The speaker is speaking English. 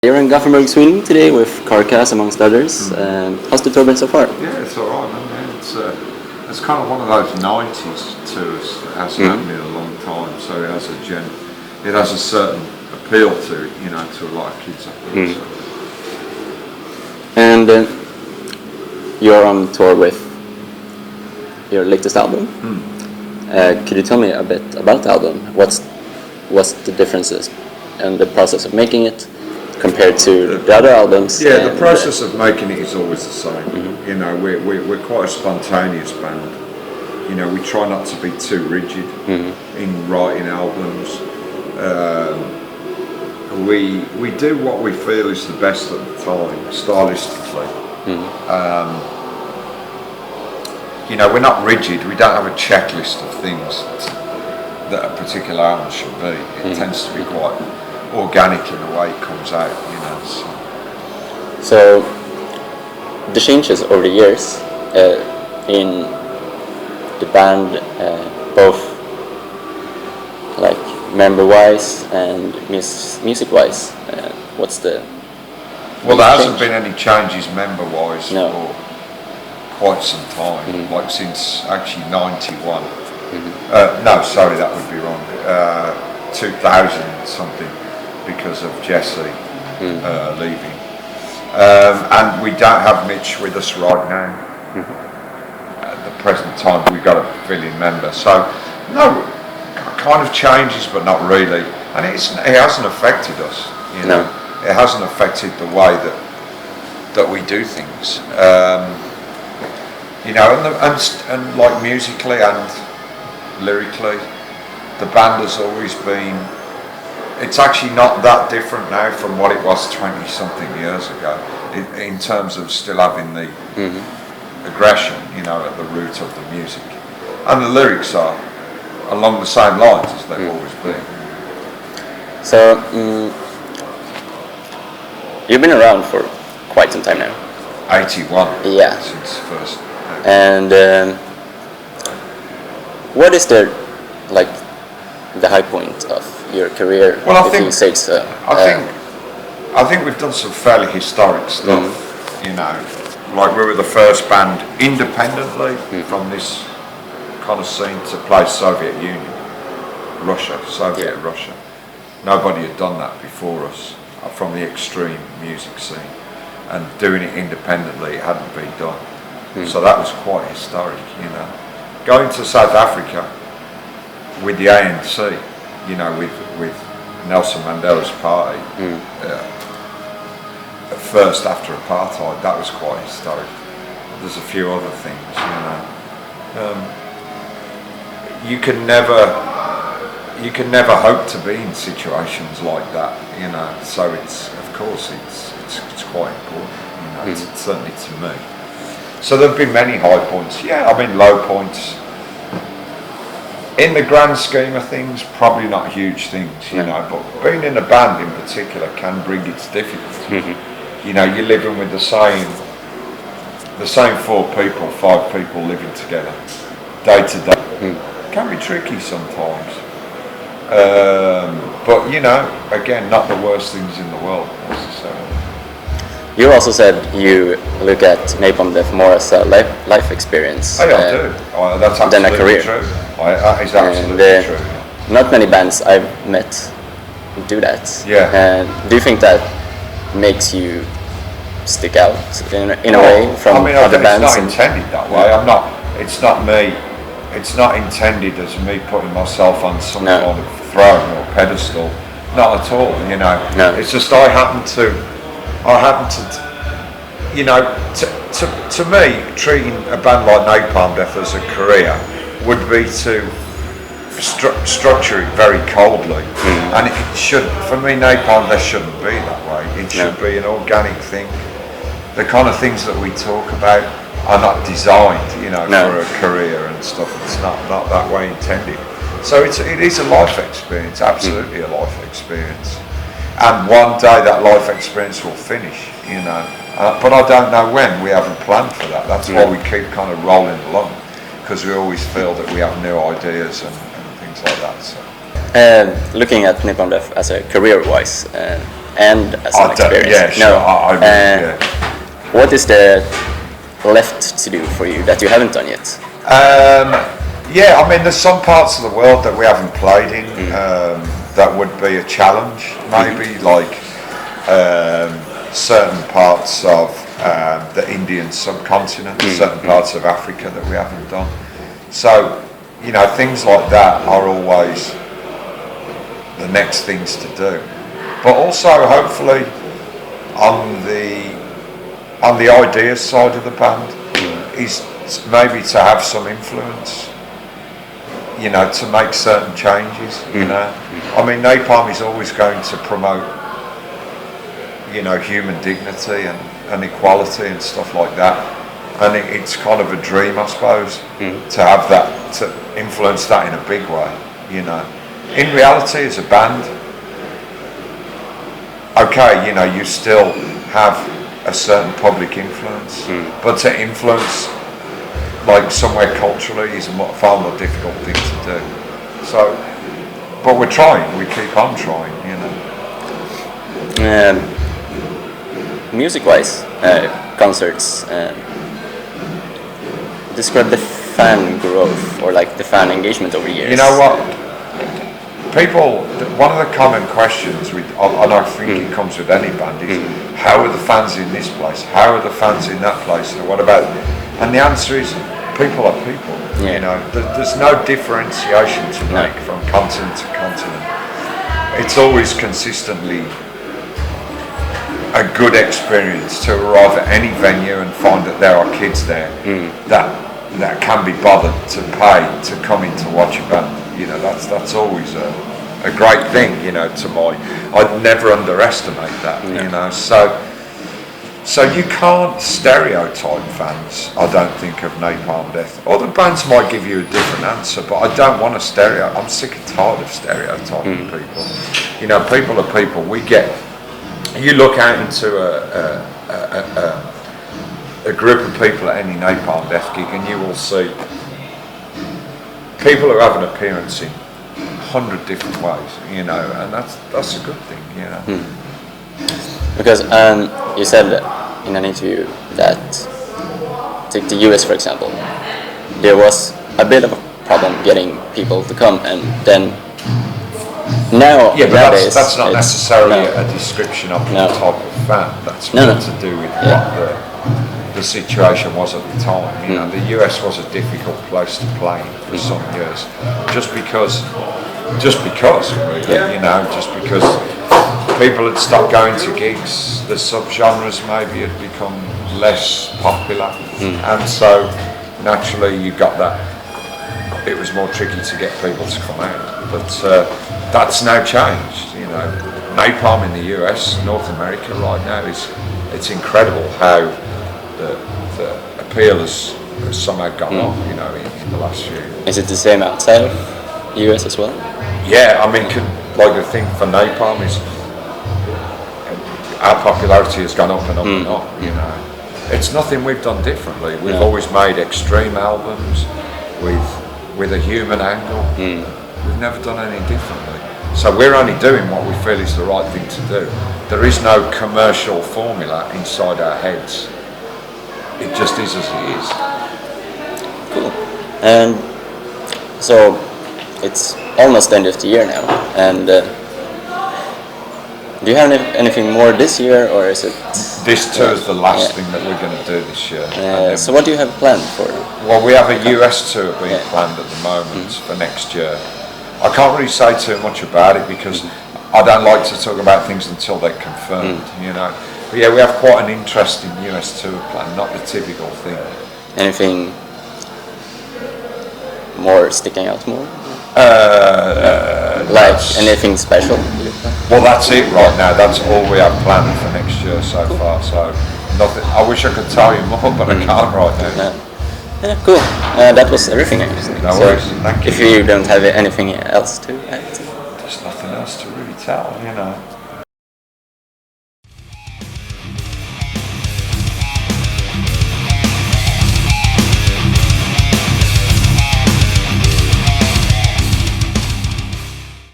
You're in Gothenburg, Sweden today with Carcass amongst others. How's the tour been so far? Yeah, it's alright, man. It's kind of one of those 90s tours that hasn't happened in a long time, so it has a certain appeal to to a lot of kids up there. So. And you're on tour with your latest album. Could you tell me a bit about the album? What's the differences and the process of making it compared to the other albums? Yeah, the process of making it is always the same. You know, we're quite a spontaneous band. You know, we try not to be too rigid in writing albums. We do what we feel is the best at the time, stylistically. You know, we're not rigid. We don't have a checklist of things that a particular album should be. It tends to be quite organic in the way it comes out, you know. So the changes over the years in the band, both like member-wise and music-wise, what's the well, there hasn't been any changes member-wise for quite some time, like since actually 91. No, sorry, that would be wrong. 2000 something. Because of Jesse leaving, and we don't have Mitch with us right now. At the present time, we've got a fill-in member, so no kind of changes, but not really. And it hasn't affected us, you know. It hasn't affected the way that we do things, you know. And like musically and lyrically, the band has always been. It's actually not that different now from what it was 20-something years ago in terms of still having the aggression, you know, at the root of the music. And the lyrics are along the same lines as they've always been. So, you've been around for quite some time now. 81. Yeah. Since first. And what is the high point of your career? Well, I think we've done some fairly historic stuff. You know, like we were the first band independently from this kind of scene to play Soviet Union, Soviet Russia. Nobody had done that before us from the extreme music scene, and doing it independently, it hadn't been done. So that was quite historic. You know, going to South Africa with the ANC, you know, with Nelson Mandela's party, at first after apartheid, that was quite historic. There's a few other things, you know. You can never hope to be in situations like that, you know. So it's quite important, you know, certainly to me. So there've been many high points. Yeah, I mean low points. In the grand scheme of things, probably not huge things, you know, but being in a band in particular can bring its difficulties. You know, you're living with the same 5 people living together, day to day. It can be tricky sometimes. But, you know, again, not the worst things in the world, necessarily. You also said you look at Napalm Death more as a life experience I do. That's absolutely than a career. True. That is absolutely true. Not many bands I've met do that. Yeah. And do you think that makes you stick out in a way from other bands? It's not intended that way. It's not me. It's not intended as me putting myself on some kind of throne or pedestal. Not at all. You know. No. It's just I happen to, you know, to me, treating a band like Napalm Death as a career would be to structure it very coldly. And it should, for me, Napalm Death shouldn't be that way. It should be an organic thing. The kind of things that we talk about are not designed, you know, for a career and stuff. It's not that way intended. So it is a life experience, absolutely a life experience. And one day that life experience will finish, you know. But I don't know when. We haven't planned for that. That's why we keep kind of rolling along, because we always feel that we have new ideas and things like that. So. Looking at Napalm Death as a career-wise, and some experience. Yeah, sure. No. What is there left to do for you that you haven't done yet? Yeah, I mean, there's some parts of the world that we haven't played in that would be a challenge, maybe, like certain parts of the Indian subcontinent, certain parts of Africa that we haven't done. So, you know, things like that are always the next things to do. But also, hopefully, on the idea side of the band, is maybe to have some influence, you know, to make certain changes, you know. I mean, Napalm is always going to promote, you know, human dignity and equality and stuff like that. And it's kind of a dream, I suppose, to have that, to influence that in a big way, you know. In reality, as a band, okay, you know, you still have a certain public influence, but to influence like somewhere culturally is a far more difficult thing to do. So, but we're trying, we keep on trying, you know. Music-wise, concerts, describe the fan growth or like the fan engagement over years. You know what? People, one of the common questions, and I think it comes with any band, is how are the fans in this place? How are the fans in that place? And what about? And the answer is, people are people. Yeah. You know, there's no differentiation to make from continent to continent. It's always consistently a good experience to arrive at any venue and find that there are kids there that can be bothered to pay to come in to watch a band. You know, that's always a great thing, you know, I'd never underestimate that, you know, so you can't stereotype fans, I don't think, of Napalm Death. Other bands might give you a different answer, but I don't want to I'm sick and tired of stereotyping people. You know, people are people. You look out into a group of people at any Napalm Death gig and you will see people who have an appearance in 100 different ways, you know, and that's a good thing, you know. Because you said in an interview that, take the US for example, there was a bit of a problem getting people to come, and then now but that's not necessarily a description of the type of fan. That's more to do with what the situation was at the time. You know, the US was a difficult place to play for some years, just because really, you know, just because people had stopped going to gigs, the subgenres maybe had become less popular, and so naturally you got that. It was more tricky to get people to come out, but that's now changed. You know, Napalm in the US, North America right now it's incredible how the appeal has somehow gone up. You know, in the last year. Is it the same outside of US as well? Yeah, I mean, like the thing for Napalm is our popularity has gone up and up and up. You know, it's nothing we've done differently. We've always made extreme albums with a human angle. We've never done any differently. So we're only doing what we feel is the right thing to do. There is no commercial formula inside our heads. It just is as it is. Cool. And so it's almost the end of the year now, and do you have anything more this year, or is it? This tour is the last thing that we're going to do this year. So what do you have planned for? Well, we have a US tour being planned at the moment for next year. I can't really say too much about it because I don't like to talk about things until they're confirmed, you know. But yeah, we have quite an interesting US tour plan, not the typical thing. Anything more sticking out more? Like anything special? Well, that's it right now. That's all we have planned for next year so far. So nothing. I wish I could tell you more, but I can't right now. Yeah, cool. That was everything, actually. No worries. Thank you. If you don't have anything else to add. There's nothing else to really tell, you know.